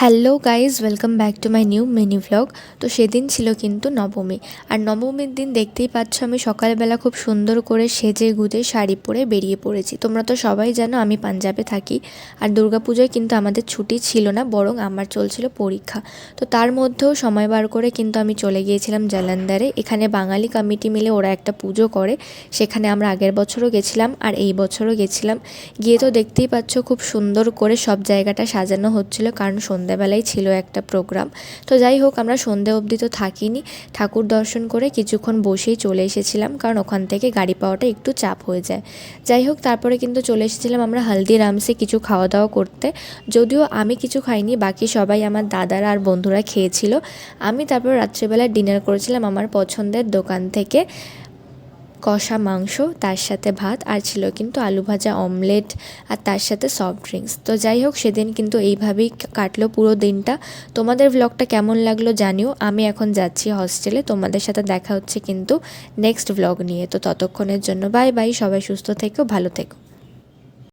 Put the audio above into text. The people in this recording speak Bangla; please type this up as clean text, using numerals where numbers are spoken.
Hello guys, welcome back to my new mini vlog. তো সেদিন ছিল কিন্তু নবমী, আর নবমীর দিন দেখতেই পাচ্ছ আমি সকালবেলা খুব সুন্দর করে সেজে গুজে শাড়ি পরে বেরিয়ে পড়েছি। তোমরা তো সবাই জানো আমি পাঞ্জাবে থাকি, আর দুর্গাপুজোয় কিন্তু আমাদের ছুটি ছিল না, বরং আমার চলছিল পরীক্ষা। তো তার মধ্যেও সময় বার করে কিন্তু আমি চলে গিয়েছিলাম জালান্ধারে। এখানে বাঙালি কমিটি মিলে ওরা একটা পুজো করে, সেখানে আমরা আগের বছরও গেছিলাম আর এই বছরও গেছিলাম। গিয়ে তো দেখতেই পাচ্ছ খুব সুন্দর করে সব জায়গাটা সাজানো হচ্ছিল, কারণ সন্ধ্যাবেলায় ছিল একটা প্রোগ্রাম। তো যাই হোক, আমরা সন্ধে অবধি তো থাকিনি, ঠাকুর দর্শন করে কিছুক্ষণ বসেই চলে এসেছিলাম, কারণ ওখান থেকে গাড়ি পাওয়াটা একটু চাপ হয়ে যায়। যাই হোক, তারপরে কিন্তু চলে এসেছিলাম আমরা হালদিরামসে কিছু খাওয়া দাওয়া করতে। যদিও আমি কিছু খাইনি, বাকি সবাই আমার দাদারা আর বন্ধুরা খেয়েছিল। আমি তারপর রাত্রিবেলা ডিনার করেছিলাম আমার পছন্দের দোকান থেকে, কষা মাংস, তার সাথে ভাত, আর ছিল কিন্তু আলু ভাজা, অমলেট, আর তার সাথে সফট ড্রিঙ্কস। তো যাই হোক, সেদিন কিন্তু এইভাবেই কাটলো পুরো দিনটা। তোমাদের ব্লগটা কেমন লাগলো জানিও। আমি এখন যাচ্ছি হস্টেলে, তোমাদের সাথে দেখা হচ্ছে কিন্তু নেক্সট ব্লগ নিয়ে। তো ততক্ষণের জন্য বাই বাই, সবাই সুস্থ থেকো, ভালো থেকো।